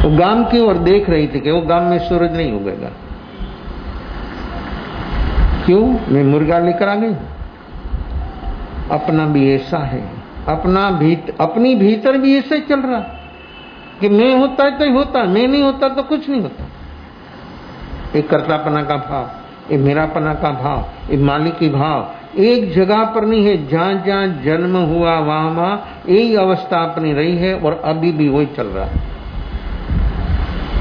तो गांव की ओर देख रही थी कि वो गांव में सूरज नहीं उगेगा। क्यों? मैं मुर्गा लेकर आ गई। अपना भी ऐसा है, अपनी भीतर भी ऐसे चल रहा कि मैं होता है तो ही होता, मैं नहीं होता तो कुछ नहीं होता। एक कर्तापना का भाव, एक मेरापना का भाव, एक मालिकी भाव एक जगह पर नहीं है। जहां जहां जन्म हुआ वहां वहां यही अवस्था अपनी रही है और अभी भी वही चल रहा है।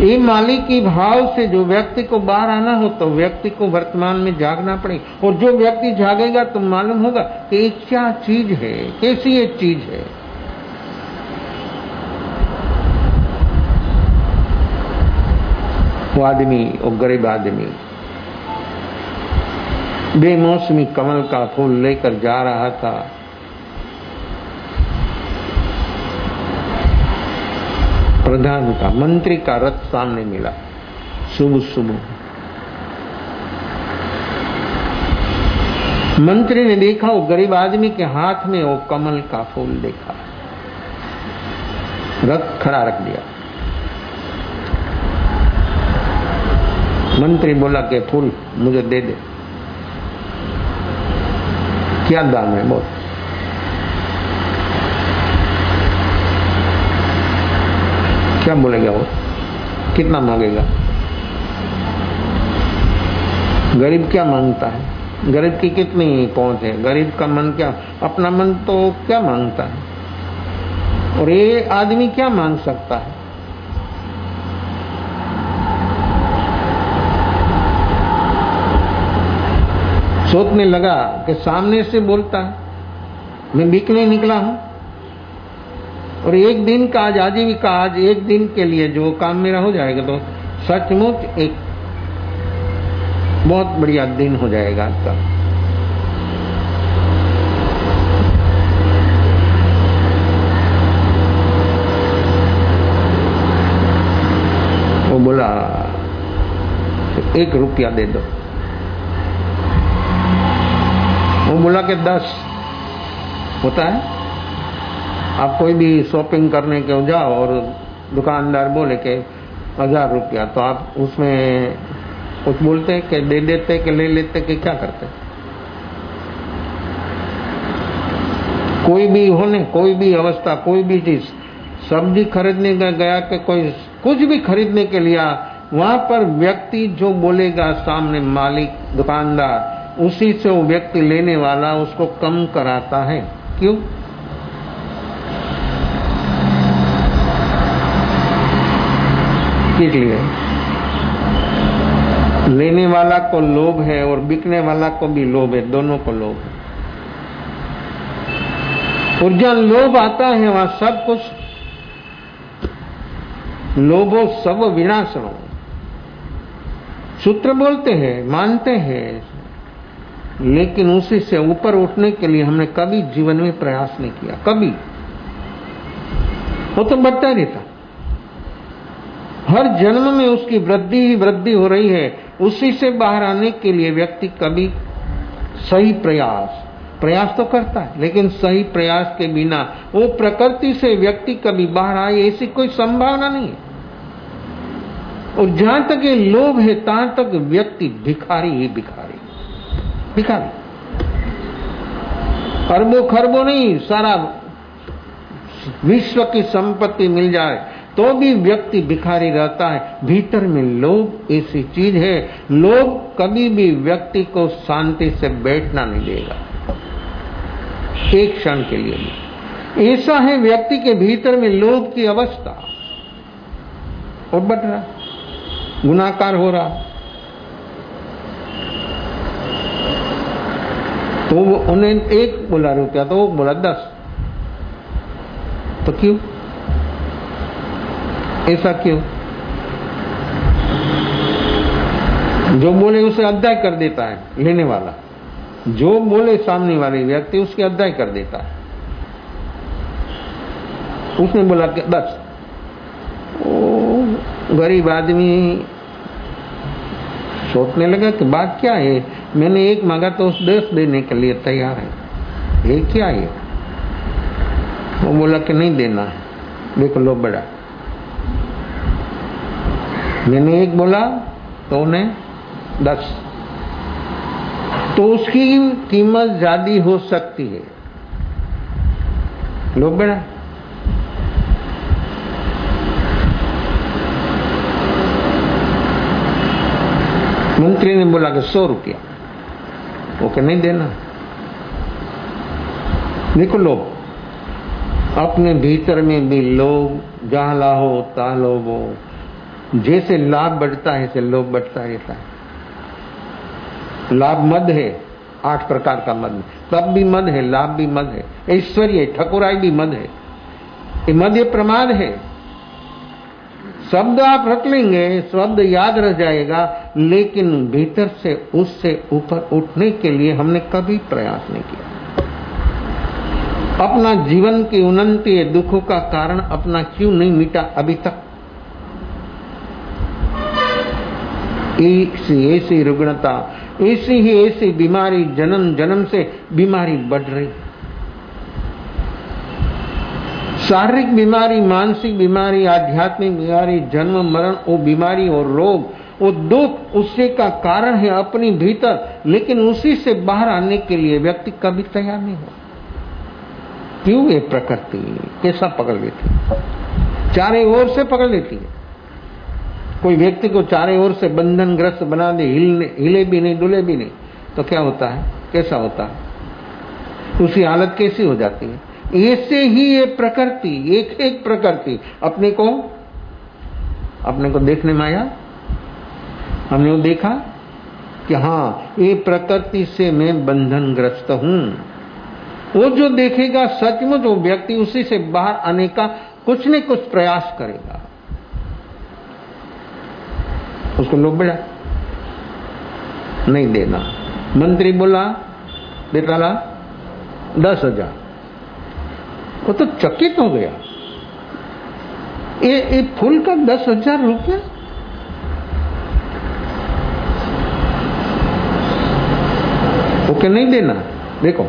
ये मालिकी भाव से जो व्यक्ति को बाहर आना हो तो व्यक्ति को वर्तमान में जागना पड़ेगा। और जो व्यक्ति जागेगा तो मालूम होगा कि ये क्या चीज है, कैसी ये चीज है। वो आदमी, वो गरीब आदमी बेमौसमी कमल का फूल लेकर जा रहा था। प्रधान का, मंत्री का रथ सामने मिला सुबह सुबह। मंत्री ने देखा वो गरीब आदमी के हाथ में वो कमल का फूल देखा, रथ खड़ा रख दिया। मंत्री बोला कि फूल मुझे दे दे। क्या दाम है? बोल। क्या बोलेगा वो? कितना मांगेगा? गरीब क्या मांगता है? गरीब की कितनी पहुंच है? गरीब का मन क्या, अपना मन तो क्या मांगता है? और ये आदमी क्या मांग सकता है? सोचने लगा कि सामने से बोलता है, मैं बिकने निकला हूं और एक दिन का आज आजीविका, आज एक दिन के लिए जो काम मेरा हो जाएगा तो सचमुच एक बहुत बढ़िया दिन हो जाएगा आज का। वो बोला 1 रुपया दे दो। वो बोला कि 10 होता है। आप कोई भी शॉपिंग करने के जाओ और दुकानदार बोले कि 1000 रुपया, तो आप उसमें कुछ बोलते कि दे देते कि ले लेते कि क्या करते? कोई भी होने, कोई भी अवस्था, कोई भी चीज, सब्जी खरीदने का गया कि कोई कुछ भी खरीदने के लिए, वहां पर व्यक्ति जो बोलेगा सामने मालिक, दुकानदार, उसी से वो व्यक्ति लेने वाला उसको कम कराता है। क्यों? किस लिए? लेने वाला को लोभ है और बिकने वाला को भी लोभ है, दोनों को लोभ है। और जहां लोभ आता है वहां सब कुछ, लोभो सब विनाशनो, सूत्र बोलते हैं, मानते हैं, लेकिन उसी से ऊपर उठने के लिए हमने कभी जीवन में प्रयास नहीं किया। कभी। वो तो बढ़ता ही रहता, हर जन्म में उसकी वृद्धि ही वृद्धि हो रही है। उसी से बाहर आने के लिए व्यक्ति कभी सही प्रयास तो करता है, लेकिन सही प्रयास के बिना वो प्रकृति से व्यक्ति कभी बाहर आए ऐसी कोई संभावना नहीं है। और जहां तक ये लोभ है तहां तक व्यक्ति भिखारी ही भिखारी। अरबों खरबों नहीं, सारा विश्व की संपत्ति मिल जाए तो भी व्यक्ति भिखारी रहता है। भीतर में लोभ ऐसी चीज है, लोभ कभी भी व्यक्ति को शांति से बैठना नहीं देगा, एक क्षण के लिए भी। ऐसा है व्यक्ति के भीतर में लोभ की अवस्था, और बढ़ रहा, गुनाहकार हो रहा। तो उन्हें 1 बोला रुपया, तो वो बोला 10। तो क्यों? ऐसा क्यों? जो बोले उसे अध्याय कर देता है लेने वाला, जो बोले सामने वाले व्यक्ति उसके अध्याय कर देता है। उसने बोला कि 10। गरीब आदमी सोचने लगा कि बात क्या है, मैंने 1 मांगा तो उस 10 देने के लिए तैयार है, ये क्या है? वो बोला कि नहीं देना है, देख लो बड़ा। मैंने 1 बोला तो उन्हें 10, तो उसकी कीमत ज्यादा हो सकती है। लोग बड़ा मंत्री ने बोला कि 100 रुपया, वो क्या नहीं देना। देखो लोग अपने भीतर में भी लोग जहां लाहो तहां लोभ हो, जैसे लाभ बढ़ता है ऐसे लोभ बढ़ता रहता है। लाभ मद है, 8 प्रकार का मद, तब भी मद है, लाभ भी मद है, ऐश्वर्य ठकुराई भी मद है। ये मद ये प्रमाद है। शब्द आप रख लेंगे, शब्द याद रह जाएगा, लेकिन भीतर से उससे ऊपर उठने के लिए हमने कभी प्रयास नहीं किया। अपना जीवन की उन्नति दुखों का कारण अपना क्यों नहीं मिटा अभी तक? ऐसी रुग्णता, ऐसी बीमारी, जन्म जन्म से बीमारी बढ़ रही। शारीरिक बीमारी, मानसिक बीमारी, आध्यात्मिक बीमारी, जन्म मरण, वो बीमारी और रोग, वो दुख उसी का कारण है अपनी भीतर, लेकिन उसी से बाहर आने के लिए व्यक्ति कभी तैयार नहीं हो। क्यों? ये प्रकृति कैसा पकड़ लेती है, चारों ओर से पकड़ लेती है। कोई व्यक्ति को चारों ओर से बंधनग्रस्त बना दे, हिले भी नहीं, डुले भी नहीं, तो क्या होता है, कैसा होता है, उसकी हालत कैसी हो जाती है। ऐसे ही ये प्रकृति, एक एक प्रकृति अपने को देखने में आया। हमने वो देखा कि हाँ, ये प्रकृति से मैं बंधनग्रस्त हूं। वो जो देखेगा सचमुच वो व्यक्ति उसी से बाहर आने का कुछ न कुछ प्रयास करेगा। उसको लोग बड़ा नहीं देना। मंत्री बोला बेटा 10,000, वो तो चकित हो गया। ये फूल का 10,000 रुपया, वो क्या नहीं देना। देखो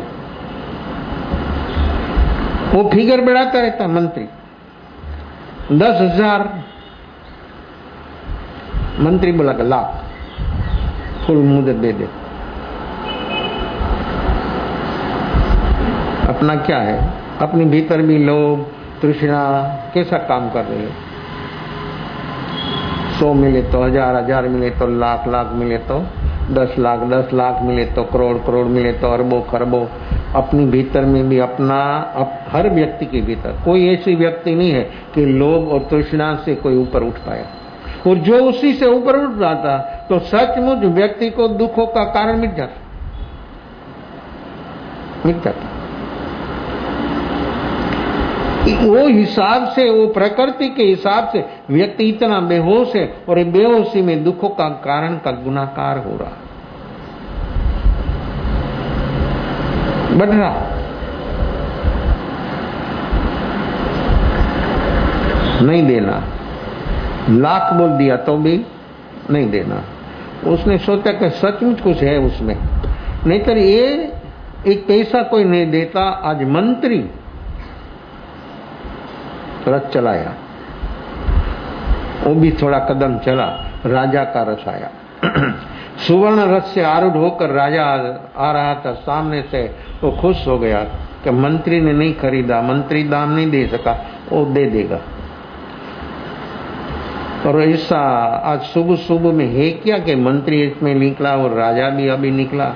वो फिगर बढ़ाता रहता मंत्री, 10,000। मंत्री बोला कि लाख फुल मुझे दे दे। अपना क्या है, अपने भीतर भी लोभ तृष्णा कैसा काम कर रही है। 100 मिले तो 1000, 1000 मिले तो लाख, लाख मिले तो 10 लाख, 10 लाख मिले तो करोड़, करोड़ मिले तो अरबों खरबों। अपनी भीतर में भी हर व्यक्ति के भीतर कोई ऐसी व्यक्ति नहीं है कि लोभ और तृष्णा से कोई ऊपर उठ पाया। और जो उसी से ऊपर उठ जाता तो सचमुच व्यक्ति को दुखों का कारण मिट जाता। वो हिसाब से, वो प्रकृति के हिसाब से व्यक्ति इतना बेहोश है और बेहोशी में दुखों का कारण का गुनाहगार हो रहा, बढ़ रहा। नहीं देना, लाख बोल दिया तो भी नहीं देना। उसने सोचा कि सचमुच कुछ है उसमें, नहीं तो ये एक पैसा कोई नहीं देता। आज मंत्री रथ चलाया, वो भी थोड़ा कदम चला, राजा का रथ आया। सुवर्ण रथ से आरूढ़ होकर राजा आ रहा था सामने से। वो खुश हो गया कि मंत्री ने नहीं खरीदा, मंत्री दाम नहीं दे सका, वो दे देगा। और ऐसा आज सुबह सुबह में है क्या कि मंत्री इसमें निकला और राजा भी अभी निकला।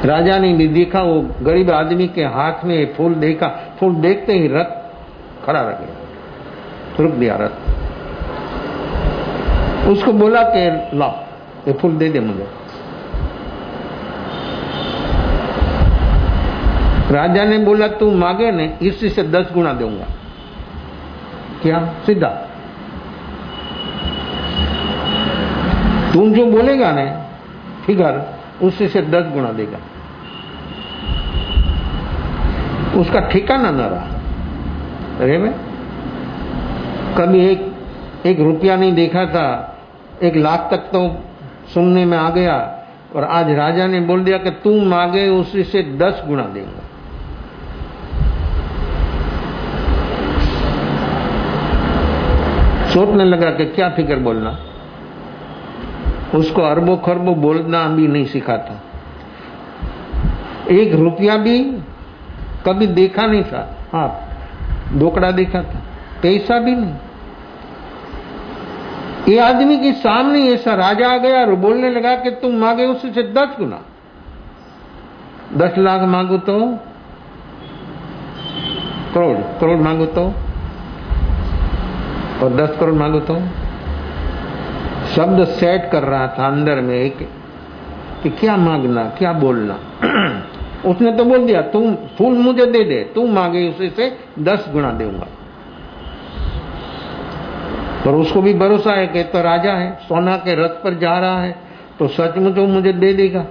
राजा ने भी देखा, वो गरीब आदमी के हाथ में फूल देखा, फूल देखते ही रथ खड़ा रह गया, रुक दिया रथ। उसको बोला कि लाओ ये फूल दे दे मुझे। राजा ने बोला तू मांगे ने इसी से 10 गुना दूंगा। क्या? सीधा तुम जो बोलेगा ना फिगर, उससे से 10 गुना देगा। उसका ठिकाना न रहा। अरे मैं कभी एक रुपया नहीं देखा था, 1 लाख तक तो सुनने में आ गया। और आज राजा ने बोल दिया कि तू मांगे उसी से 10 गुना देगा। सोचने लगा कि क्या फिक्र बोलना, उसको अरबों खरबों बोलना भी नहीं सिखाता, 1 रुपया भी कभी देखा नहीं था। हाँ, दोकड़ा देखा था, पैसा भी नहीं। ये आदमी के सामने ऐसा राजा आ गया और बोलने लगा कि तुम मांगे उससे 10 गुना, 10 लाख मांगो तो करोड़, करोड़ मांगो तो, और 10 करोड़ मांगो तो। शब्द सेट कर रहा था अंदर में एक कि क्या मांगना, क्या बोलना। उसने तो बोल दिया, तुम फूल मुझे दे दे, तुम मांगे उसे से 10 गुना दूंगा। पर उसको भी भरोसा है कि तो राजा है, सोना के रथ पर जा रहा है, तो सचमुच वो मुझे दे देगा।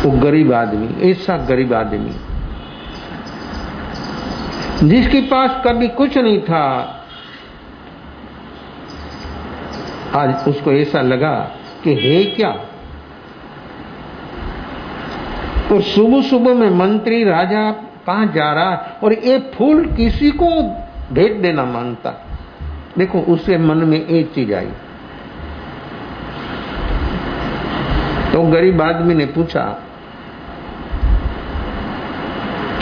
वो गरीब आदमी, ऐसा गरीब आदमी जिसके पास कभी कुछ नहीं था, आज उसको ऐसा लगा कि है क्या। और सुबह सुबह में मंत्री राजा कहां जा रहा है और ये फूल किसी को भेंट देना मांगता। देखो, उसके मन में एक चीज आई। तो गरीब आदमी ने पूछा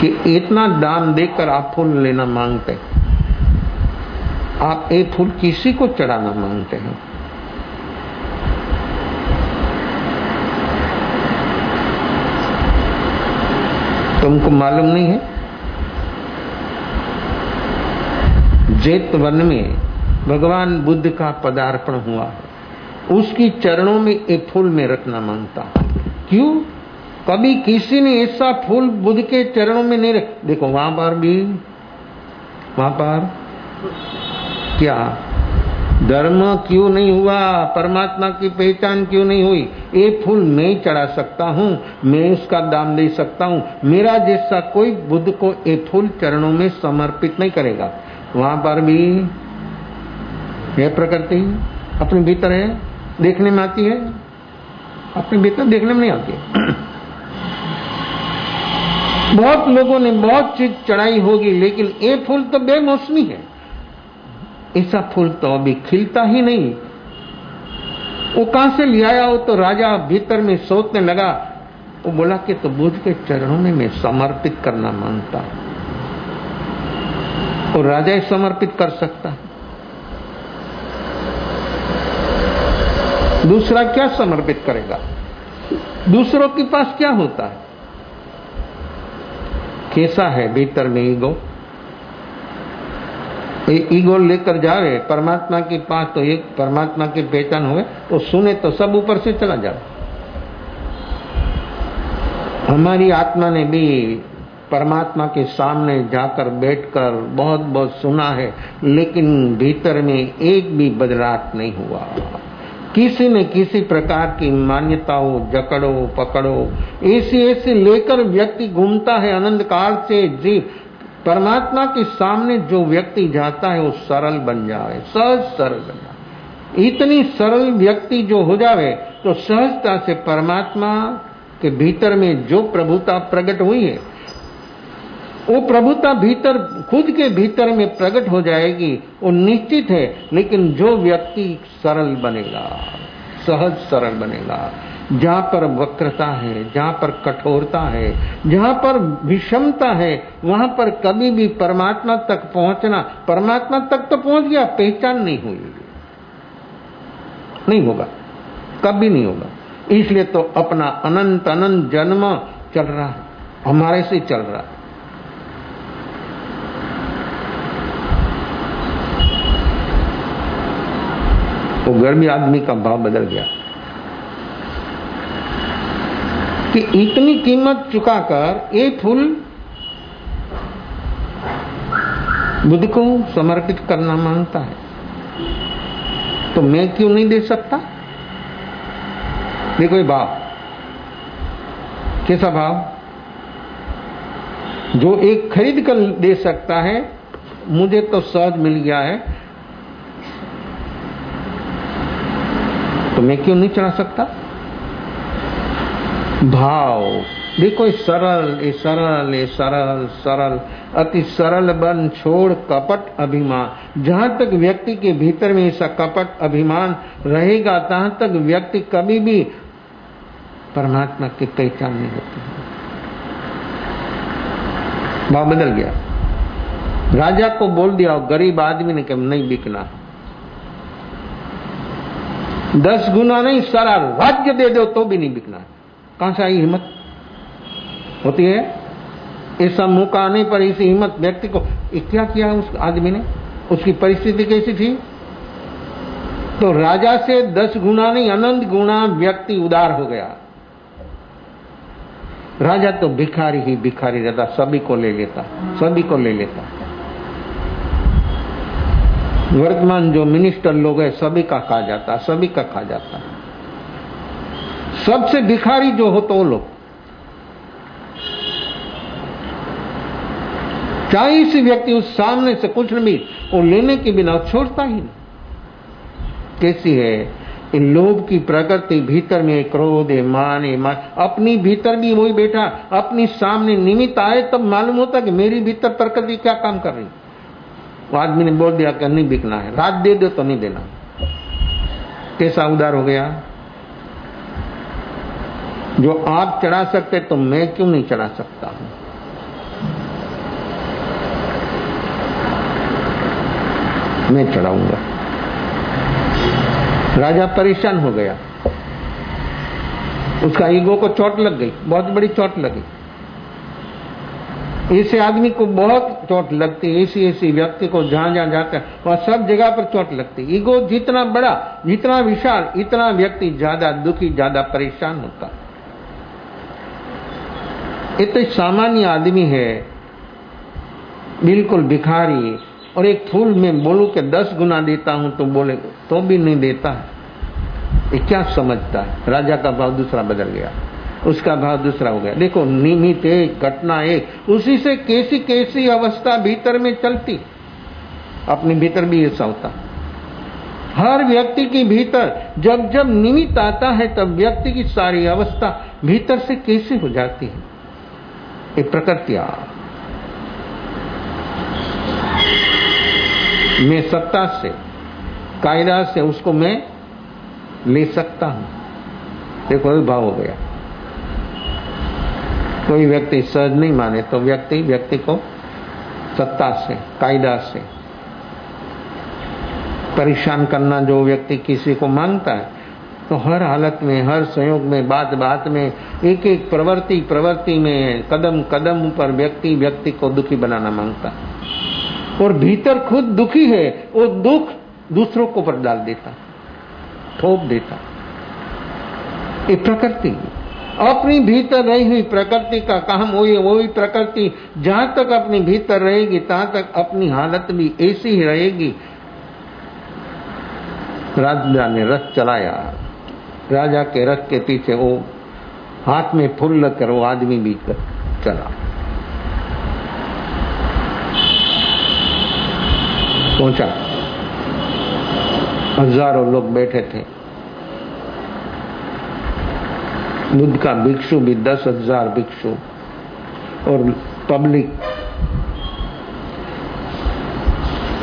कि इतना दान देकर आप फूल लेना मांगते, आप एक फूल किसी को चढ़ाना मांगते हैं? तुमको मालूम नहीं है, जेत वन में भगवान बुद्ध का पदार्पण हुआ है, उसकी चरणों में एक फूल में रखना मांगता। क्यों? कभी किसी ने ऐसा फूल बुद्ध के चरणों में नहीं रख। देखो, वहां पर क्या धर्म क्यों नहीं हुआ, परमात्मा की पहचान क्यों नहीं हुई? ये फूल मैं चढ़ा सकता हूं, मैं उसका दाम दे सकता हूं। मेरा जैसा कोई बुद्ध को ये फूल चरणों में समर्पित नहीं करेगा। वहां पर भी यह प्रकृति अपने भीतर है, देखने में आती है, अपने भीतर देखने में नहीं आती है। बहुत लोगों ने बहुत चीज चढ़ाई होगी, लेकिन ये फूल तो बेमौसमी है, ऐसा फूल तो अभी खिलता ही नहीं। वो कहां से ले आया हो? तो राजा भीतर में सोचने लगा। वो बोला कि तो बुद्ध के चरणों में मैं समर्पित करना मांगता हूं। और राजा ही समर्पित कर सकता है, दूसरा क्या समर्पित करेगा? दूसरों के पास क्या होता है? कैसा है भीतर में ईगो? ईगो लेकर जावे परमात्मा के पास, तो एक परमात्मा की पहचान हुए तो सुने तो सब ऊपर से चला जाए। हमारी आत्मा ने भी परमात्मा के सामने जाकर बैठकर बहुत बहुत सुना है, लेकिन भीतर में एक भी बदलाव नहीं हुआ। किसी न किसी प्रकार की मान्यताओं, जकड़ो पकड़ो ऐसे लेकर व्यक्ति घूमता है अनंत काल से। जीव परमात्मा के सामने जो व्यक्ति जाता है वो सरल बन जाए, सहज सरल बन जाए। इतनी सरल व्यक्ति जो हो जावे तो सहजता से परमात्मा के भीतर में जो प्रभुता प्रकट हुई है, वो प्रभुता भीतर खुद के भीतर में प्रकट हो जाएगी, वो निश्चित है। लेकिन जो व्यक्ति सरल बनेगा, सहज सरल बनेगा, जहां पर वक्रता है, जहां पर कठोरता है, जहां पर विषमता है, वहां पर कभी भी परमात्मा तक पहुंचना, परमात्मा तक तो पहुंच गया, पहचान नहीं हुई, नहीं होगा, कभी नहीं होगा। इसलिए तो अपना अनंत अनंत जन्म चल रहा है, हमारे से चल रहा है। वो गर्मी आदमी का भाव बदल गया कि इतनी कीमत चुकाकर ये फूल बुद्ध को समर्पित करना मांगता है, तो मैं क्यों नहीं दे सकता? देखो ये भाव, कैसा भाव? जो एक खरीद कर दे सकता है, मुझे तो सहज मिल गया है, तो मैं क्यों नहीं चढ़ा सकता? भाव देखो, ये सरल, ये सरल, ये सरल सरल, अति सरल बन छोड़ कपट अभिमान। जहां तक व्यक्ति के भीतर में ऐसा कपट अभिमान रहेगा, तहां तक व्यक्ति कभी भी परमात्मा की पहचान नहीं होती। भाव बदल गया। राजा को बोल दिया, गरीब आदमी ने कहा नहीं बिकना, 10 गुना नहीं, सारा राज्य दे दो तो भी नहीं बिकना। कहां से आई हिम्मत होती है? ऐसा मौका आने पर इसी हिम्मत व्यक्ति को क्या किया उस आदमी ने? उसकी परिस्थिति कैसी थी? तो राजा से 10 गुना नहीं, अनंत गुना व्यक्ति उदार हो गया। राजा तो भिखारी ही भिखारी रहता, सभी को ले लेता, सभी को ले लेता। वर्तमान जो मिनिस्टर लोग हैं सभी का खा जाता, सभी का खा जाता। सबसे भिखारी जो हो तो वो लोग, चाहे इसी व्यक्ति उस सामने से कुछ नहीं वो लेने के बिना छोड़ता ही नहीं। कैसी है इन लोभ की प्रकृति? भीतर में क्रोध है, मान है, अपनी भीतर भी वही बैठा, अपनी सामने निमित्त आए तब मालूम होता कि मेरी भीतर प्रकृति क्या काम कर रही। वो आदमी ने बोल दिया कि नहीं बिकना है, रात दे दो तो नहीं देना। कैसा उदार हो गया? जो आप चढ़ा सकते तो मैं क्यों नहीं चढ़ा सकता हूं? मैं चढ़ाऊंगा। राजा परेशान हो गया, उसका ईगो को चोट लग गई, बहुत बड़ी चोट लगी। ऐसे आदमी को बहुत चोट लगती है, ऐसी व्यक्ति को जहां जहां जाता है वहां सब जगह पर चोट लगती। ईगो जितना बड़ा, जितना विशाल, इतना व्यक्ति ज्यादा दुखी, ज्यादा परेशान होता। इतने सामान्य आदमी है, बिल्कुल भिखारी, और एक फूल में बोलूं कि 10 गुना देता हूं तो बोले तो भी नहीं देता है। ये क्या समझता है? राजा का भाव दूसरा बदल गया, उसका भाव दूसरा हो गया। देखो निमित्त एक, घटना एक, उसी से कैसी कैसी अवस्था भीतर में चलती। अपने भीतर भी ऐसा होता। हर व्यक्ति के भीतर जब जब निमित्त आता है तब व्यक्ति की सारी अवस्था भीतर से कैसी हो जाती है। ये प्रकृतियां, मैं सत्ता से, कायदा से उसको मैं ले सकता हूं। देखो भाव हो गया। कोई व्यक्ति सहज नहीं माने तो व्यक्ति को सत्ता से, कायदा से परेशान करना जो व्यक्ति किसी को मांगता है, तो हर हालत में, हर संयोग में, बात बात में, एक एक प्रवृत्ति में, कदम कदम पर व्यक्ति को दुखी बनाना मांगता है। और भीतर खुद दुखी है, वो दुख दूसरों को पर डाल देता, थोप देता। ये प्रकृति, अपनी भीतर रही हुई प्रकृति का काम वही प्रकृति जहां तक अपनी भीतर रहेगी तहां तक अपनी हालत भी ऐसी ही रहेगी। राजा ने रथ चलाया, राजा के रथ के पीछे वो हाथ में फूल लेकर वो आदमी भी चला। पहुंचा, हजारों लोग बैठे थे। बुद्ध का भिक्षु भी 10,000 भिक्षु और पब्लिक।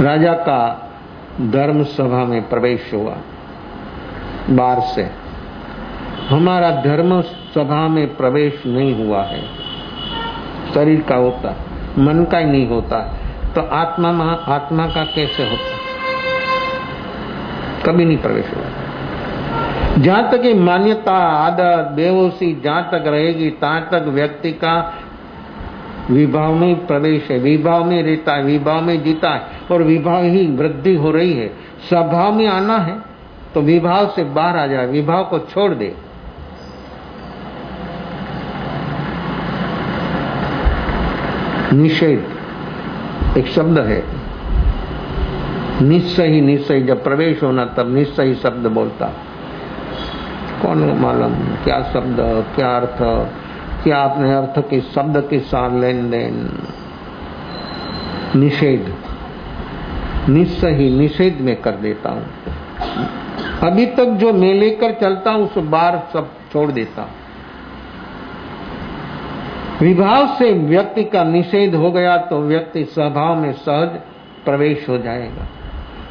राजा का धर्म सभा में प्रवेश हुआ बाहर से। हमारा धर्म सभा में प्रवेश नहीं हुआ है, शरीर का होता, मन का ही नहीं होता, तो आत्मा का कैसे होता? कभी नहीं प्रवेश हुआ। जहां तक ये मान्यता, आदत, बेहोशी जहां तक रहेगी तहां तक व्यक्ति का विभाव में प्रवेश है, विभाव में रहता है, विभाव में जीता है, और विभाव ही वृद्धि हो रही है। स्वभाव में आना है तो विभाव से बाहर आ जाए, विभाव को छोड़ दे। निषेध एक शब्द है, निश्चय ही निश्चय, जब प्रवेश होना तब निश्चय ही शब्द बोलता। कौन मालूम क्या शब्द, क्या अर्थ, क्या अपने अर्थ के शब्द के साथ लेन देन। निषेध, निश्चय ही निषेध में कर देता हूं। अभी तक जो मैं लेकर चलता हूं उस बार सब छोड़ देता। विभाव से व्यक्ति का निषेध हो गया तो व्यक्ति स्वभाव में सहज प्रवेश हो जाएगा।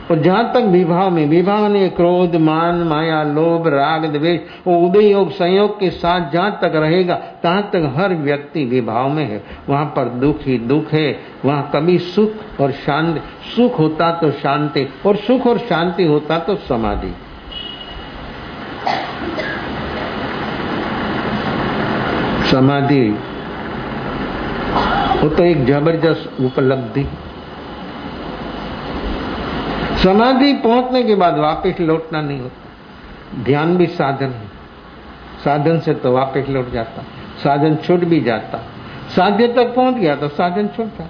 और जहां तक विभाव ने क्रोध, मान, माया, लोभ, राग, द्वेष और उदय योग संयोग के साथ जहां तक रहेगा तहां तक हर व्यक्ति विभाव में है। वहां पर दुख ही दुख है। वहां कभी सुख और शांति, सुख होता तो शांति, और सुख और शांति होता तो समाधि। समाधि वो तो एक जबरदस्त उपलब्धि। समाधि पहुंचने के बाद वापस लौटना नहीं होता। ध्यान भी साधन है, साधन से तो वापस लौट जाता, साधन छूट भी जाता। साध्य तक पहुंच गया तो साधन छूट जाता।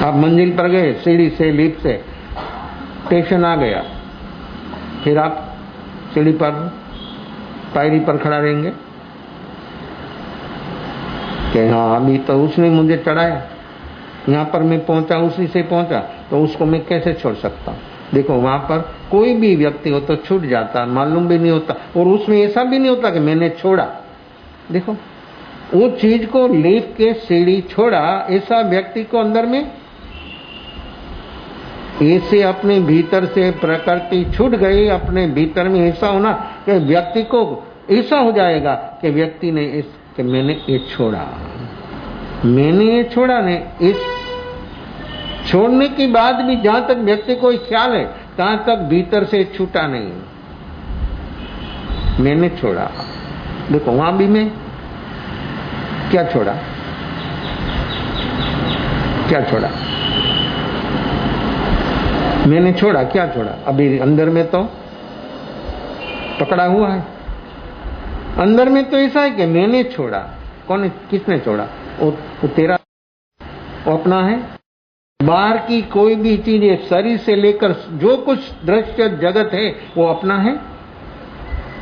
आप मंजिल पर गए, सीढ़ी से, लिफ्ट से, स्टेशन आ गया, फिर आप सीढ़ी पर, पायरी पर खड़ा रहेंगे कि हाँ अभी तो उसने मुझे चढ़ाया, यहाँ पर मैं पहुंचा, उसी से पहुंचा, तो उसको मैं कैसे छोड़ सकता हूँ। देखो वहां पर कोई भी व्यक्ति हो तो छूट जाता, मालूम भी नहीं होता, और उसमें ऐसा भी नहीं होता कि मैंने छोड़ा। देखो वो चीज को लिफ्ट के सीढ़ी छोड़ा, ऐसा व्यक्ति को अंदर में ऐसे अपने भीतर से प्रकृति छूट गई। अपने भीतर में ऐसा होना कि व्यक्ति को ऐसा हो जाएगा कि व्यक्ति ने कि मैंने ये छोड़ा, मैंने ये छोड़ा। ने इस छोड़ने के बाद भी जहां तक व्यक्ति को ख्याल है तहां तक भीतर से छूटा नहीं, मैंने छोड़ा। देखो वहां भी मैं क्या छोड़ा, क्या छोड़ा, मैंने छोड़ा, क्या छोड़ा। अभी अंदर में तो पकड़ा हुआ है, अंदर में तो ऐसा है कि मैंने छोड़ा। कौन, किसने छोड़ा? वो तेरा, वो अपना है। बाहर की कोई भी चीज है, शरीर से लेकर जो कुछ दृश्य जगत है वो अपना है।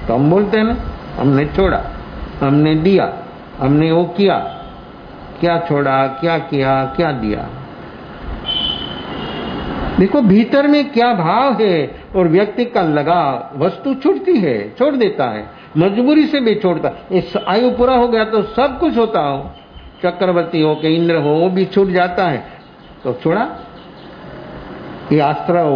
तो हम बोलते हैं ना हमने छोड़ा, हमने दिया, हमने वो किया। क्या छोड़ा, क्या किया, क्या दिया। देखो भीतर में क्या भाव है, और व्यक्ति का लगाव, वस्तु छूटती है, छोड़ देता है, मजबूरी से भी छोड़ता। इस आयु पूरा हो गया तो सब कुछ होता हो, चक्रवर्ती हो के इंद्र हो, वो भी छूट जाता है तो छोड़ा। ये आश्रव,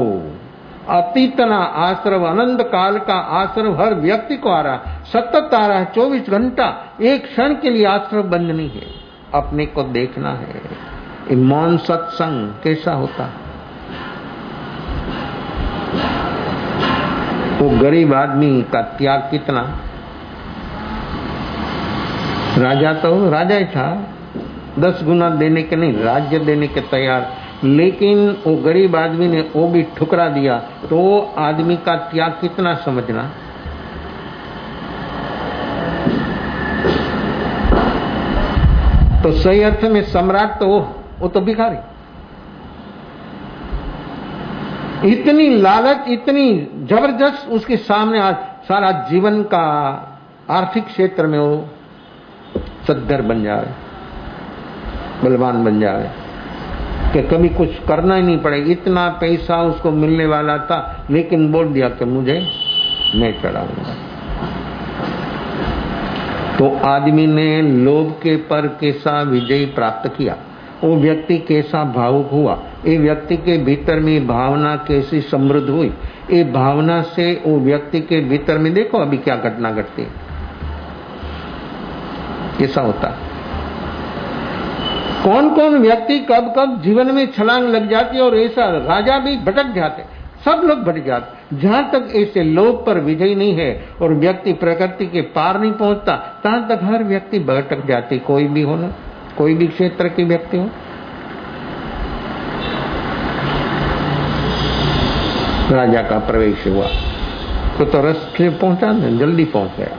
अतीतना आश्रव, अनंत काल का आश्रव हर व्यक्ति को आ रहा, सतत आ रहा है, 24 घंटा। एक क्षण के लिए आश्रव बंद नहीं है, अपने को देखना है। ये मौन सत्संग कैसा होता। वो गरीब आदमी का त्याग कितना। राजा तो राजा ही था, 10 गुना देने के नहीं, राज्य देने के तैयार, लेकिन वो गरीब आदमी ने वो भी ठुकरा दिया। तो वो आदमी का त्याग कितना समझना। तो सही अर्थ में सम्राट तो वो तो भिखारी। इतनी लालच, इतनी जबरदस्त उसके सामने आज सारा जीवन का आर्थिक क्षेत्र में वो सद्धर बन जाए, बलवान बन जाए कि कभी कुछ करना ही नहीं पड़े। इतना पैसा उसको मिलने वाला था, लेकिन बोल दिया कि मुझे मैं चढ़ाऊंगा। तो आदमी ने लोभ के पर कैसा विजय प्राप्त किया, वो व्यक्ति कैसा भावुक हुआ, ये व्यक्ति के भीतर में भावना कैसी समृद्ध हुई। ये भावना से वो व्यक्ति के भीतर में देखो अभी क्या घटना घटती है, कैसा होता। कौन कौन व्यक्ति कब कब जीवन में छलांग लग जाती है, और ऐसा राजा भी भटक जाते, सब लोग भटक जाते। जहां तक ऐसे लोभ पर विजय नहीं है और व्यक्ति प्रकृति के पार नहीं पहुंचता, तहां तक हर व्यक्ति भटक जाती। कोई भी हो ना, कोई भी क्षेत्र के व्यक्ति हो। राजा का प्रवेश हुआ तो रस से पहुंचा, जल्दी पहुंच गया।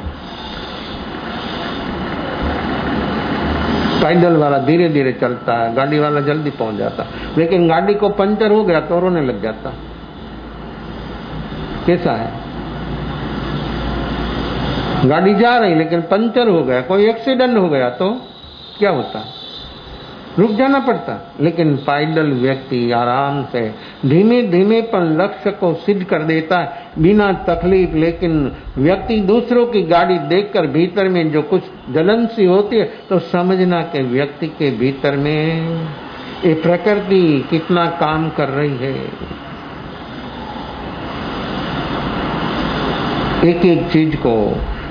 पैदल वाला धीरे धीरे चलता है, गाड़ी वाला जल्दी पहुंच जाता, लेकिन गाड़ी को पंचर हो गया तो रोने लग जाता। कैसा है, गाड़ी जा रही लेकिन पंचर हो गया, कोई एक्सीडेंट हो गया तो क्या होता। रुक जाना पड़ता। लेकिन पाइदल व्यक्ति आराम से धीमे धीमे पर लक्ष्य को सिद्ध कर देता है बिना तकलीफ। लेकिन व्यक्ति दूसरों की गाड़ी देखकर भीतर में जो कुछ जलन सी होती है तो समझना कि व्यक्ति के भीतर में ये प्रकृति कितना काम कर रही है। एक एक चीज को,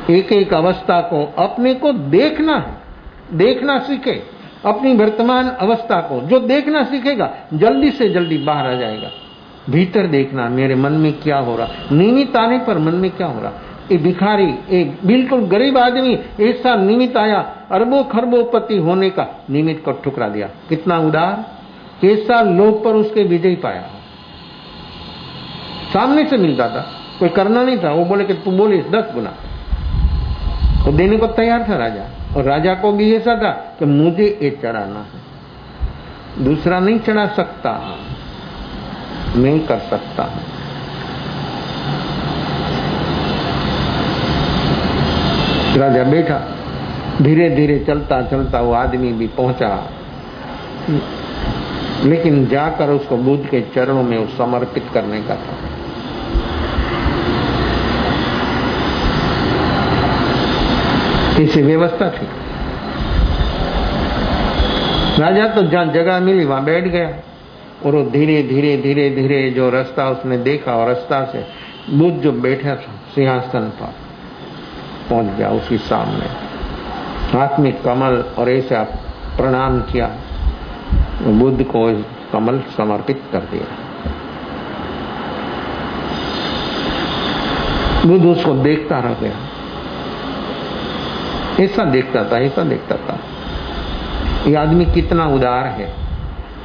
एक एक अवस्था को अपने को देखना है, देखना सीखे। अपनी वर्तमान अवस्था को जो देखना सीखेगा जल्दी से जल्दी बाहर आ जाएगा। भीतर देखना मेरे मन में क्या हो रहा, निमित्त आने पर मन में क्या हो रहा। ये भिखारी, एक बिल्कुल गरीब आदमी ऐसा निमित्त आया, अरबों खरबोपति होने का निमित्त को ठुकरा दिया। कितना उदार, कैसा लोभ पर उसके विजय पाया। सामने से मिलता था, कोई करना नहीं था। वो बोले कि तू बोलिस 10 गुना, तो देने को तैयार था राजा। और राजा को भी ऐसा था कि मुझे ये चढ़ाना है, दूसरा नहीं चढ़ा सकता, मैं कर सकता हूं। राजा बैठा, धीरे धीरे चलता चलता वो आदमी भी पहुंचा, लेकिन जाकर उसको बुद्ध के चरणों में समर्पित करने का था। ऐसी व्यवस्था थी। राजा तो जहां जगह मिली वहां बैठ गया और वो धीरे धीरे धीरे धीरे जो रास्ता उसने देखा और रास्ता से बुद्ध जो बैठा था सिंहासन पर पहुंच गया उसके सामने, हाथ में कमल और ऐसा प्रणाम किया। बुद्ध को कमल समर्पित कर दिया। बुद्ध उसको देखता रह गया, ऐसा देखता था, ऐसा देखता था। ये आदमी कितना उदार है,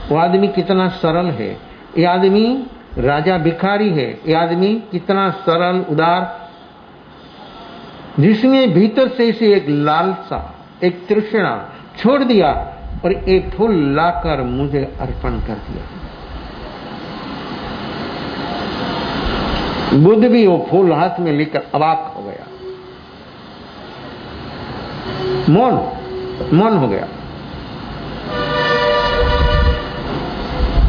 वो आदमी कितना सरल है, ये आदमी राजा भिखारी है, ये आदमी कितना सरल उदार, जिसने भीतर से इसे एक लालसा, एक तृष्णा छोड़ दिया और एक फूल लाकर मुझे अर्पण कर दिया। बुद्ध भी वो फूल हाथ में लेकर अवाक हो गया, मौन हो गया।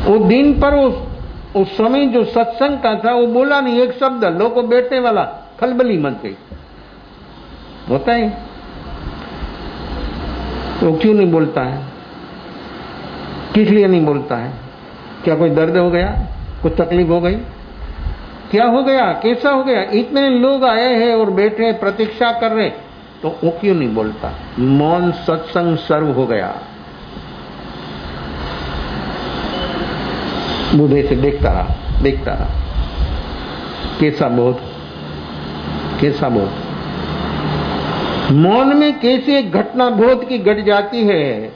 वो दिन पर उस समय जो सत्संग का था वो बोला नहीं एक शब्द, लोगों बैठने वाला खलबली मच गई। होता है तो क्यों नहीं बोलता है, किस लिए नहीं बोलता है? क्या कोई दर्द हो गया, कुछ तकलीफ हो गई, क्या हो गया, कैसा हो गया? इतने लोग आए हैं और बैठे प्रतीक्षा कर रहे, तो वो क्यों नहीं बोलता? मौन सत्संग सर्व हो गया। बूढ़े से देखता रहा, कैसा बोध, कैसा बोध। मौन में कैसे एक घटना बोध की घट जाती है,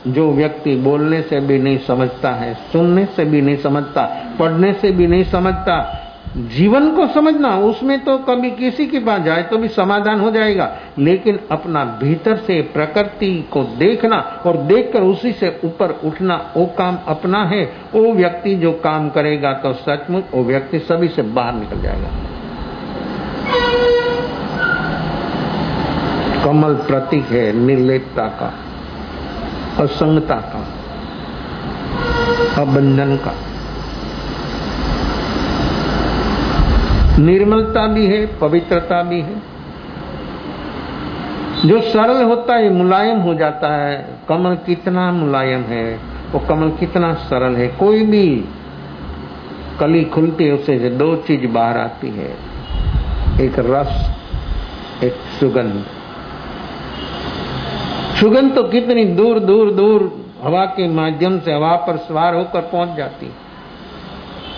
जो व्यक्ति बोलने से भी नहीं समझता है, सुनने से भी नहीं समझता, पढ़ने से भी नहीं समझता। जीवन को समझना, उसमें तो कभी किसी के पास जाए तो भी समाधान हो जाएगा, लेकिन अपना भीतर से प्रकृति को देखना और देखकर उसी से ऊपर उठना, वो काम अपना है। वो व्यक्ति जो काम करेगा तो सचमुच वो व्यक्ति सभी से बाहर निकल जाएगा। कमल प्रतीक है निर्लेपता का, असंगता का, अबंधन का। निर्मलता भी है, पवित्रता भी है। जो सरल होता है मुलायम हो जाता है। कमल कितना मुलायम है, वो कमल कितना सरल है। कोई भी कली खुलती है उससे 2 चीज बाहर आती है, एक रस, एक सुगंध। सुगंध तो कितनी दूर दूर दूर हवा के माध्यम से हवा पर सवार होकर पहुंच जाती,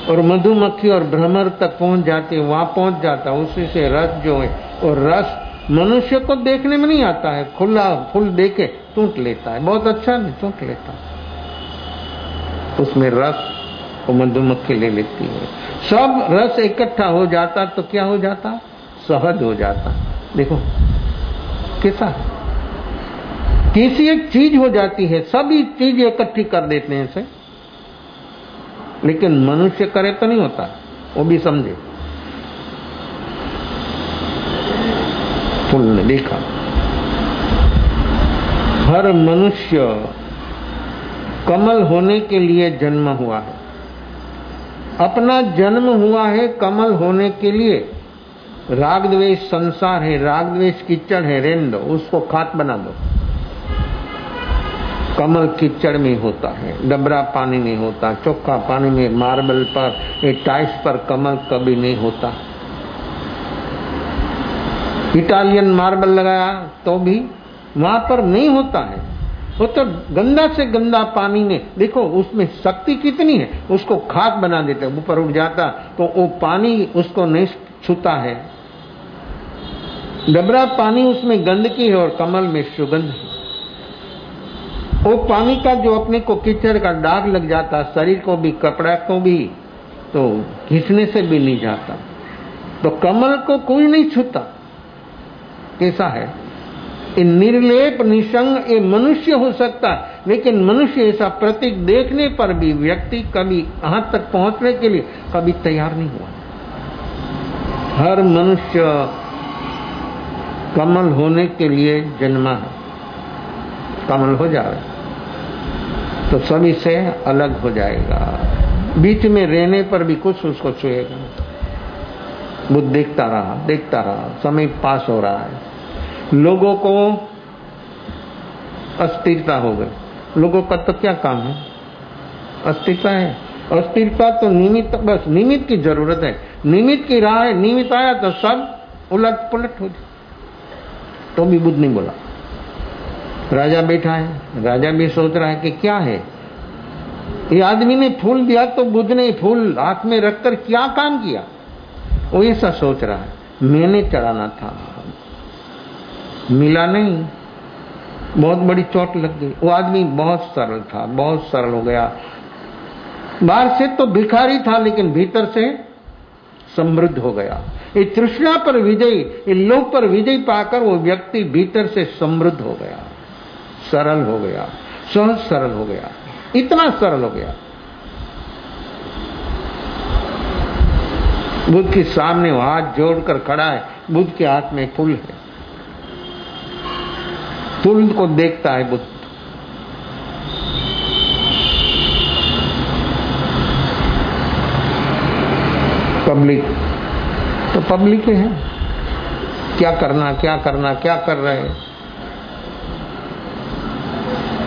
और मधुमक्खी और भ्रमर तक पहुंच जाती है, वहां पहुंच जाता। उसी से रस जो है, और रस मनुष्य को देखने में नहीं आता है। खुला फूल देखे टूट लेता है, बहुत अच्छा नहीं टूट लेता, उसमें रस वो मधुमक्खी ले लेती है। सब रस इकट्ठा हो जाता तो क्या हो जाता? शहद हो जाता। देखो कैसा, किसी एक चीज हो जाती है, सभी चीज इकट्ठी कर देते हैं इसे, लेकिन मनुष्य करे तो नहीं होता, वो भी समझे। फूल ने देखा, हर मनुष्य कमल होने के लिए जन्म हुआ है, अपना जन्म हुआ है कमल होने के लिए। राग द्वेष संसार है, राग द्वेष कीचड़ है, रहने दो, उसको खाद बना दो। कमल कीचड़ में होता है, डबरा पानी में होता, चोखा पानी में, मार्बल पर, टाइल्स पर कमल कभी नहीं होता। इटालियन मार्बल लगाया तो भी वहां पर नहीं होता है। वो तो गंदा से गंदा पानी में, देखो उसमें शक्ति कितनी है, उसको खाद बना देते, ऊपर उठ जाता तो वो पानी उसको नहीं छूता है। डबरा पानी उसमें गंदगी है और कमल में सुगंध है। वो पानी का जो अपने को कीचड़ का दाग लग जाता, शरीर को भी कपड़ा को भी, तो खींचने से भी नहीं जाता। तो कमल को कोई नहीं छूता। कैसा है ये निर्लेप निसंग, ये मनुष्य हो सकता, लेकिन मनुष्य ऐसा प्रतीक देखने पर भी व्यक्ति कभी यहां तक पहुंचने के लिए कभी तैयार नहीं हुआ। हर मनुष्य कमल होने के लिए जन्मा है। कमल हो जाए तो सभी से अलग हो जाएगा। बीच में रहने पर भी कुछ उसको छुएगा। बुद्ध देखता रहा, समय पास हो रहा है, लोगों को अस्थिरता हो गई। लोगों का तो क्या काम है, अस्थिरता है। अस्थिरता तो निमित्त, बस निमित्त की जरूरत है, निमित्त की राह है। निमित्त आया तो सब उलट पुलट हो जाए। तो भी बुद्ध नहीं बोला। राजा बैठा है, राजा भी सोच रहा है कि क्या है ये आदमी ने फूल दिया तो बुद्ध ने फूल हाथ में रखकर क्या काम किया। वो ऐसा सोच रहा है, मैंने चढ़ाना था, मिला नहीं, बहुत बड़ी चोट लग गई। वो आदमी बहुत सरल था, बहुत सरल हो गया। बाहर से तो भिखारी था लेकिन भीतर से समृद्ध हो गया। ये तृष्णा पर विजय, ये लोभ पर विजय पाकर वो व्यक्ति भीतर से समृद्ध हो गया, सरल हो गया, सहज सरल हो गया, इतना सरल हो गया। बुद्ध के सामने वो हाथ जोड़कर खड़ा है, बुद्ध के हाथ में फूल है। फूल को देखता है बुद्ध। पब्लिक तो पब्लिक है, क्या करना क्या कर रहे हैं।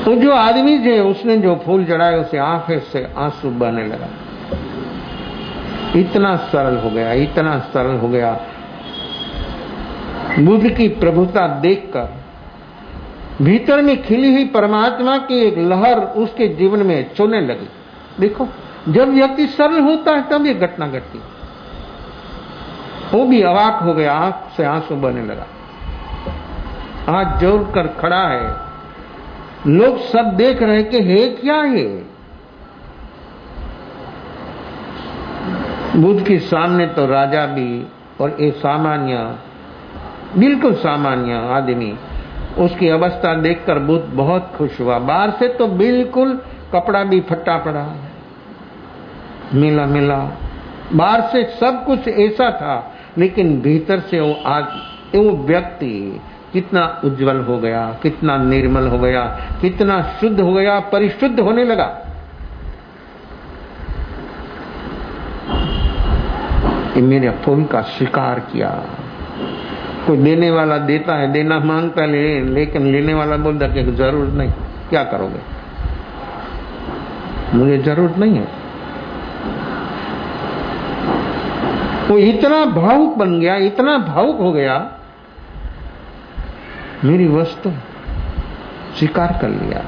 वो जो आदमी थे उसने जो फूल चढ़ाए उसे आंखें से आंसू बहने लगा। इतना सरल हो गया, इतना सरल हो गया। बुद्ध की प्रभुता देखकर भीतर में खिली हुई परमात्मा की एक लहर उसके जीवन में चोने लगी। देखो, जब व्यक्ति सरल होता है तब ये घटना घटती। वो भी अवाक हो गया, आंख से आंसू बहने लगा, हाथ जोड़कर खड़ा है। लोग सब देख रहे कि है क्या ये। बुद्ध के सामने तो राजा भी और एक सामान्य, बिल्कुल सामान्य आदमी, उसकी अवस्था देखकर बुद्ध बहुत खुश हुआ। बाहर से तो बिल्कुल कपड़ा भी फटा पड़ा, मिला मिला, बाहर से सब कुछ ऐसा था, लेकिन भीतर से वो व्यक्ति कितना उज्जवल हो गया, कितना निर्मल हो गया, कितना शुद्ध हो गया, परिशुद्ध होने लगा। मेरे फूल का स्वीकार किया। कोई देने वाला देता है, देना मांगता है, लेकिन लेने वाला बोलता कि जरूरत नहीं, क्या करोगे, मुझे जरूरत नहीं है। वो इतना भावुक बन गया, इतना भावुक हो गया, मेरी वस्तु स्वीकार कर लिया।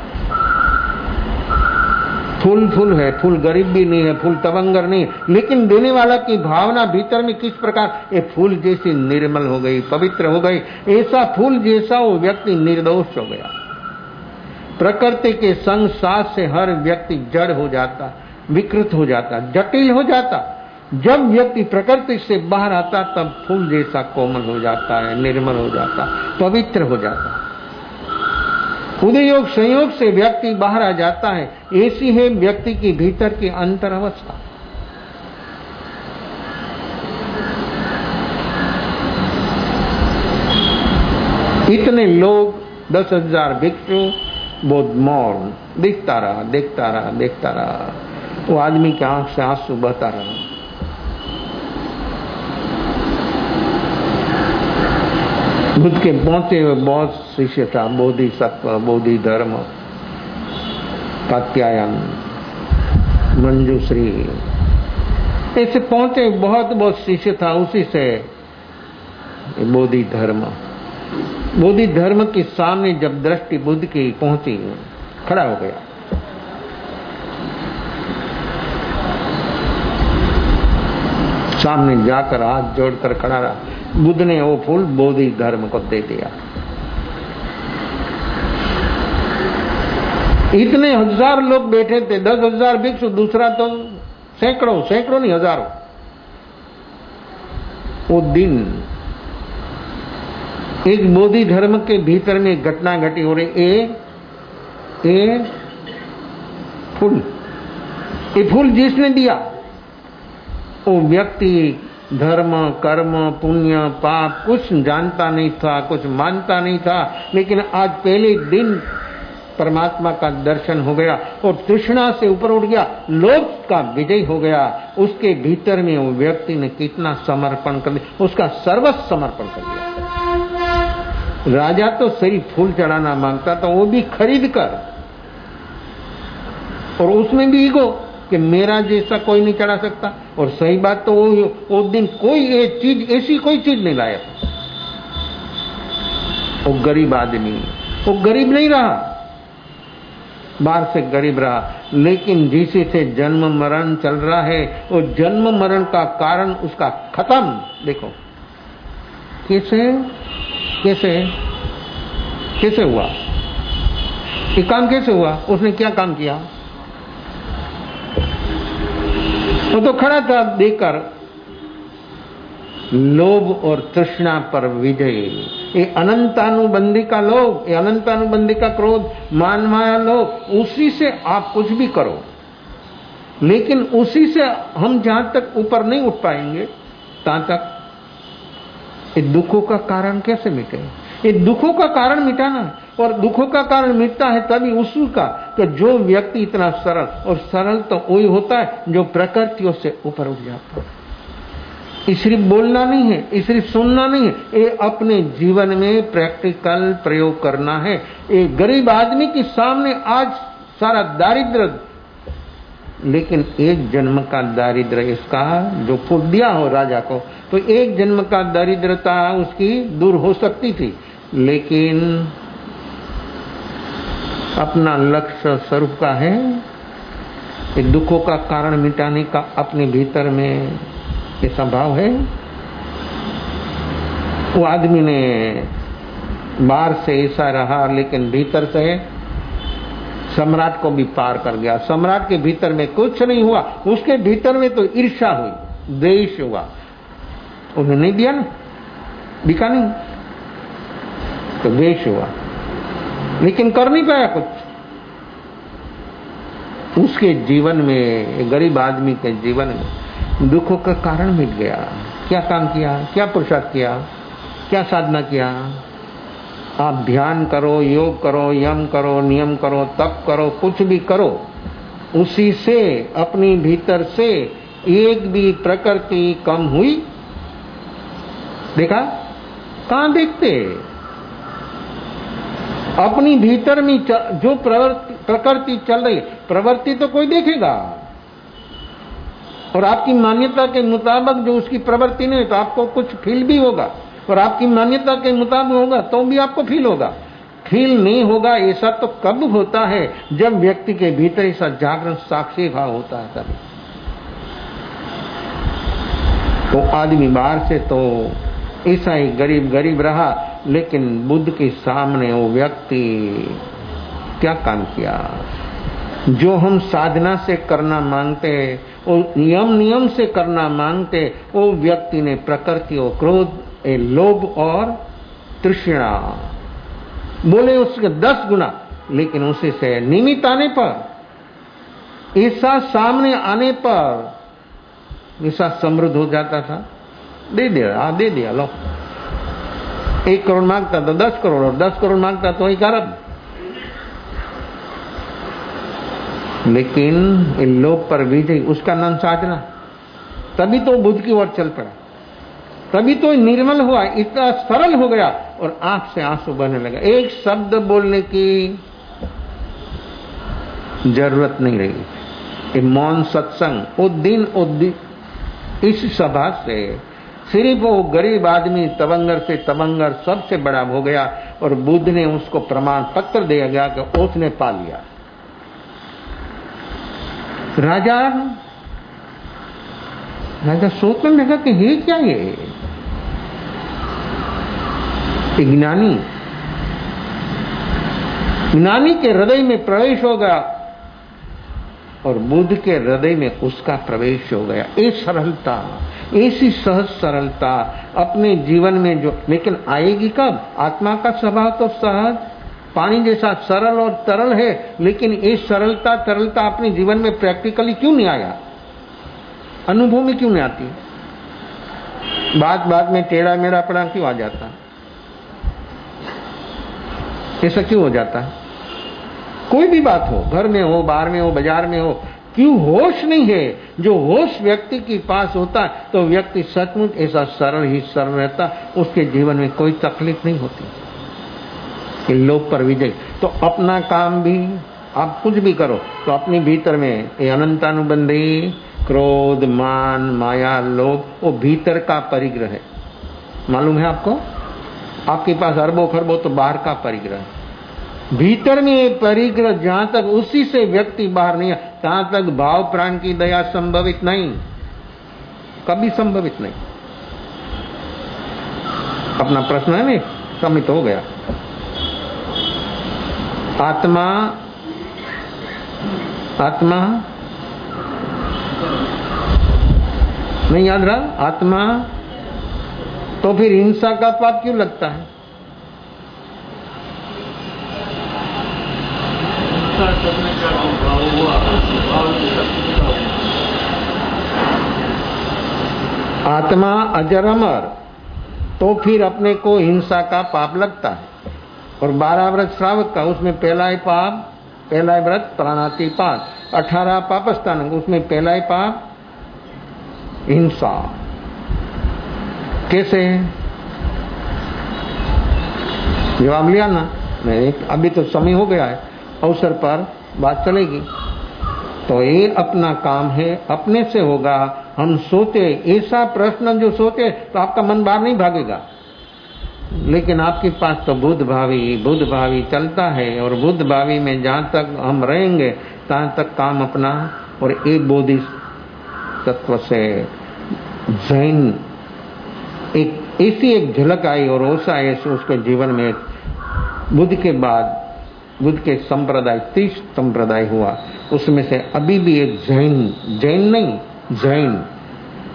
फूल फूल है, फूल गरीब भी नहीं है, फूल तवंगर नहीं, लेकिन देने वाला की भावना भीतर में किस प्रकार, ये फूल जैसी निर्मल हो गई, पवित्र हो गई। ऐसा फूल जैसा वो व्यक्ति निर्दोष हो गया। प्रकृति के संग साथ से हर व्यक्ति जड़ हो जाता, विकृत हो जाता, जटिल हो जाता। जब व्यक्ति प्रकृति से बाहर आता तब फूल जैसा कोमल हो जाता है, निर्मल हो जाता, पवित्र हो जाता। उदयोग संयोग से व्यक्ति बाहर आ जाता है। ऐसी है व्यक्ति की भीतर की अंतर अवस्था। इतने लोग, 10,000 भिक्षु, बहुत मौन, देखता रहा देखता रहा देखता रहा। वो आदमी की आंख से आंसू बहता रहा। बुद्ध के पहुंचे हुए बहुत शिष्य था, बोधिसत्व, बोधि धर्म, कात्यायन, मंजूश्री, ऐसे पहुंचे बहुत बहुत शिष्य था। उसी से बोधि धर्म के सामने जब दृष्टि बुद्ध की पहुंची, खड़ा हो गया। सामने जाकर हाथ जोड़कर खड़ा रहा। बुद्ध ने वो फूल बोधि धर्म को दे दिया। इतने हजार लोग बैठे थे, 10,000 भिक्षु, दूसरा तो सैकड़ों नहीं हजारों। वो दिन एक बोधि धर्म के भीतर में घटना घटी हो रही। ये फूल जिसने दिया, वो व्यक्ति धर्म, कर्म, पुण्य, पाप कुछ जानता नहीं था, कुछ मानता नहीं था, लेकिन आज पहले दिन परमात्मा का दर्शन हो गया और तृष्णा से ऊपर उठ गया, लोभ का विजय हो गया। उसके भीतर में वो व्यक्ति ने कितना समर्पण कर दिया, उसका सर्वस्व समर्पण कर दिया। राजा तो सिर्फ फूल चढ़ाना मांगता था, वो भी खरीद कर, और उसमें भी ईगो कि मेरा जैसा कोई नहीं चढ़ा सकता। और सही बात तो वो दिन कोई ऐसी कोई चीज नहीं लाया। वो गरीब आदमी, वो गरीब नहीं रहा, बाहर से गरीब रहा, लेकिन जिसे से जन्म मरण चल रहा है, वो जन्म मरण का कारण उसका खत्म। देखो कैसे हुआ ये काम, कैसे हुआ, उसने क्या काम किया। वो तो खड़ा था देखकर लोभ और तृष्णा पर विजय। ये अनंतानुबंधी का लोभ, ये अनंतानुबंधी का क्रोध, मान माया लोभ, उसी से आप कुछ भी करो, लेकिन उसी से हम जहां तक ऊपर नहीं उठ पाएंगे तहां तक ये दुखों का कारण कैसे मिटे। ये दुखों का कारण मिटाना, और दुखों का कारण मिटता है तभी उसी का, कि जो व्यक्ति इतना सरल, और सरल तो वही होता है जो प्रकृतियों से ऊपर उठ जाता है। ये सिर्फ बोलना नहीं है, ये सिर्फ सुनना नहीं है, ये अपने जीवन में प्रैक्टिकल प्रयोग करना है। ये गरीब आदमी के सामने आज सारा दारिद्र्य, लेकिन एक जन्म का दारिद्र्य इसका जो फूट दिया हो राजा को, तो एक जन्म का दारिद्रता उसकी दूर हो सकती थी, लेकिन अपना लक्ष्य स्वरूप का है, ये दुखों का कारण मिटाने का अपने भीतर में ये स्वभाव है। वो आदमी ने बाहर से ऐसा रहा, लेकिन भीतर से सम्राट को भी पार कर गया। सम्राट के भीतर में कुछ नहीं हुआ, उसके भीतर में तो ईर्ष्या हुई, द्वेष हुआ। उन्हें नहीं दिया ना, दिखा नहीं तो द्वेष हुआ, लेकिन कर नहीं पाया कुछ। उसके जीवन में, गरीब आदमी के जीवन में दुखों का कारण मिट गया। क्या काम किया, क्या पुरुषार्थ किया, क्या साधना किया। आप ध्यान करो, योग करो, यम करो, नियम करो, तप करो, कुछ भी करो, उसी से अपनी भीतर से एक भी प्रकृति कम हुई, देखा? कहां देखते? अपनी भीतर में जो प्रकृति चल रही, प्रवृत्ति तो कोई देखेगा, और आपकी मान्यता के मुताबिक जो उसकी प्रवृत्ति नहीं, तो आपको कुछ फील भी होगा, और आपकी मान्यता के मुताबिक होगा तो भी आपको फील होगा। फील नहीं होगा ऐसा तो कब होता है, जब व्यक्ति के भीतर ऐसा जागरण साक्षी भाव होता है तभी। तो आदमी बाहर से तो ऐसा ही गरीब रहा, लेकिन बुद्ध के सामने वो व्यक्ति क्या काम किया। जो हम साधना से करना मांगते, वो नियम से करना मांगते, वो व्यक्ति ने प्रकृति और क्रोध, लोभ और तृष्णा, बोले उसके 10 गुना, लेकिन उसी से निमित्त आने पर, ऐसा सामने आने पर ऐसा समृद्ध हो जाता था। दे दिया लो। 1 करोड़ मांगता तो 10 करोड़, और 10 करोड़ मांगता तो 1 अरब। लेकिन लोक पर विजय, उसका नाम साधना। तभी तो बुद्ध की ओर चल पड़ा, तभी तो निर्मल हुआ, इतना सरल हो गया और आंख से आंसू बहने लगा। एक शब्द बोलने की जरूरत नहीं रही। ये मौन सत्संग वो दिन इस सभा से सिर्फ वो गरीब आदमी तबंगर से तबंगर सबसे बड़ा हो गया और बुद्ध ने उसको प्रमाण पत्र दिया गया कि उसने पा लिया। राजा सोचने लगा कि ये क्या, ये ज्ञानी के हृदय में प्रवेश हो गया और बुद्ध के हृदय में उसका प्रवेश हो गया। ये सरलता, ऐसी सहज सरलता अपने जीवन में जो, लेकिन आएगी कब? आत्मा का स्वभाव तो सहज पानी जैसा सरल और तरल है, लेकिन ये सरलता तरलता अपने जीवन में प्रैक्टिकली क्यों नहीं आया? अनुभव में क्यों नहीं आती? बात में टेढ़ा मेढ़ा पड़ा क्यों आ जाता? ऐसा क्यों हो जाता है? कोई भी बात हो, घर में हो, बाहर में हो, बाजार में हो, क्यों होश नहीं है? जो होश व्यक्ति के पास होता है तो व्यक्ति सचमुच ऐसा सरल ही सरल रहता, उसके जीवन में कोई तकलीफ नहीं होती। लोक पर विजय। तो अपना काम भी आप कुछ भी करो तो अपने भीतर में ये अनंतानुबंधी क्रोध, मान, माया, लोभ, वो भीतर का परिग्रह है। मालूम है आपको? आपके पास अरबों खरबों तो बाहर का परिग्रह है। भीतर में परिग्रह जहां तक उसी से व्यक्ति बाहर नहीं है, तहां तक भाव प्राण की दया संभवित नहीं, कभी संभवित नहीं। अपना प्रश्न है नहीं, समय तो हो गया। आत्मा नहीं याद रहा? आत्मा तो फिर हिंसा का पाप क्यों लगता है? आत्मा अजर अमर, तो फिर अपने को हिंसा का पाप लगता है। और 12 व्रत श्रावक का, उसमें पहला ही पाप, पहला ही व्रत प्राणातिपात, 18 पापस्थान, उसमें पहला ही पाप हिंसा। कैसे? जवाब लिया ना? नहीं, अभी तो समय हो गया है, अवसर पर बात चलेगी। तो ये अपना काम है, अपने से होगा। हम सोते ऐसा प्रश्न जो सोते तो आपका मन बाहर नहीं भागेगा, लेकिन आपके पास तो बुद्ध भावी चलता है और बुद्ध भावी में जहां तक हम रहेंगे तहां तक काम अपना। और एक बोधि तत्व से जैन एक ऐसी एक झलक आई और ओसा ऐसे उसके जीवन में बुद्ध के बाद बुद्ध के संप्रदाय 30 संप्रदाय हुआ, उसमें से अभी भी एक जैन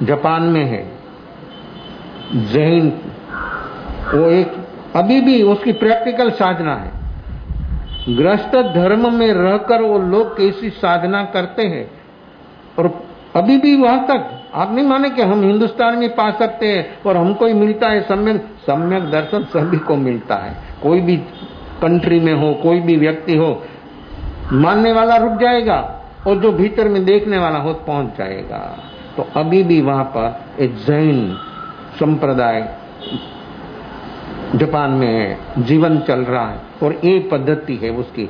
जापान में है। जैन वो एक अभी भी उसकी प्रैक्टिकल साधना है। गृहस्थ धर्म में रहकर वो लोग कैसी साधना करते हैं और अभी भी वहां तक आप नहीं माने कि हम हिंदुस्तान में पा सकते हैं और हमको ही मिलता है। सम्यक दर्शन सभी को मिलता है, कोई भी कंट्री में हो, कोई भी व्यक्ति हो, मानने वाला रुक जाएगा और जो भीतर में देखने वाला हो पहुंच जाएगा। तो अभी भी वहां पर एक जैन संप्रदाय जापान में जीवन चल रहा है और ये पद्धति है, उसकी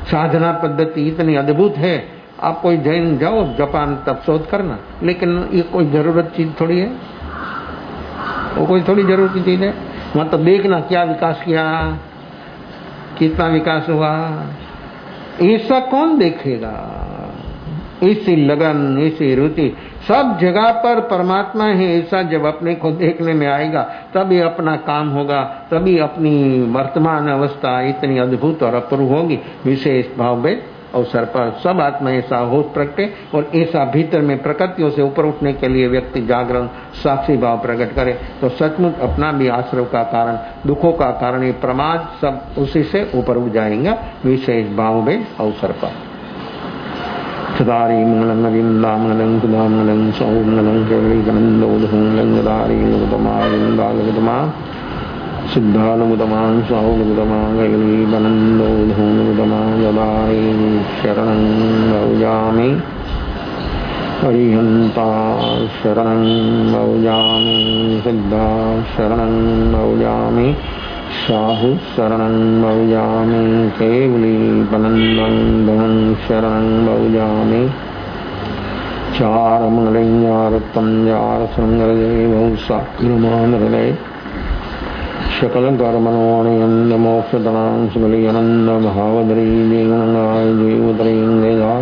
साधना पद्धति इतनी अद्भुत है। आप कोई जैन जाओ जापान तब शोध करना, लेकिन ये कोई जरूरत चीज थोड़ी है, वो कोई थोड़ी जरूरत की चीज है। वहां तो देखना क्या विकास किया, कितना विकास हुआ, ऐसा कौन देखेगा? ऐसी लगन, ऐसी रुचि सब जगह पर परमात्मा है, ऐसा जब अपने को देखने में आएगा तभी अपना काम होगा, तभी अपनी वर्तमान अवस्था इतनी अद्भुत और अपूर्व होगी। विशेष भाव भेद अवसर पर सब आत्मा ऐसा हो प्रकटे और ऐसा भीतर में प्रकृतियों से ऊपर उठने के लिए व्यक्ति जागरण साक्षी भाव प्रकट करे तो सचमुच अपना भी आश्रव का कारण, दुखों का कारण, ये प्रमाद सब उसी से ऊपर उठ जाएंगे। विशेष भाव भेद अवसर पर सदारी मंगलम नवीमंगलम सुधामंगलम सौमंगलम केवलीकनंदोदहंगलंगदारी मुदमारिंदालगदमा सिद्धालमुदमा सौलमुदमा गैली बनंदोदहंगलुदमा जदारी शरणं व्रजामि अरिहन्ता शरणं व्रजामि सिद्धा शरणं व्रजामि साहु शरणं व्रजामि केवलीपनन्दं शरणं व्रजामि चारमंगलञ्जारत्तं जारसंगरदेवं साग्रमानहृदये सकलकर्मणोऽणयन्दमोक्षदनां सुबलियानन्दभावधरीदेवनङ्गाय देवतरीङ्गदा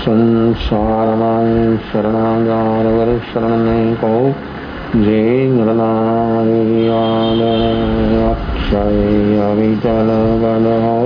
संसारनां शरणागारवर शरणैको जय नरनारायणाक्षय अविचलवदहो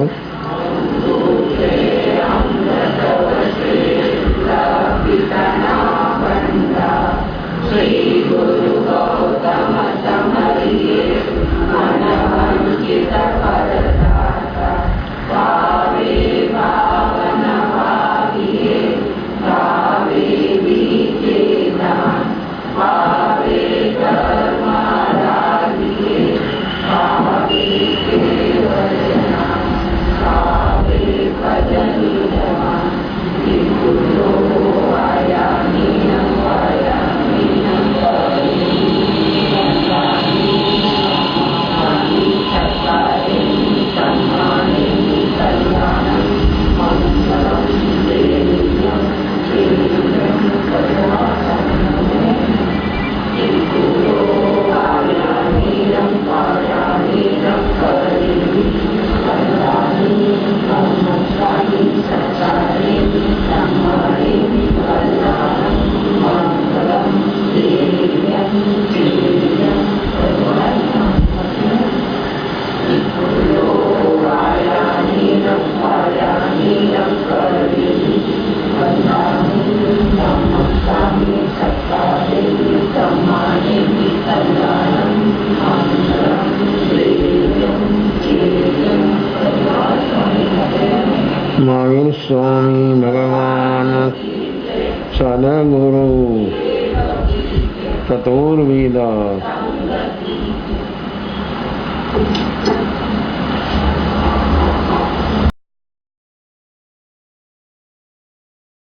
महावीर स्वामी भगवान सदगुरु चतुर्वेद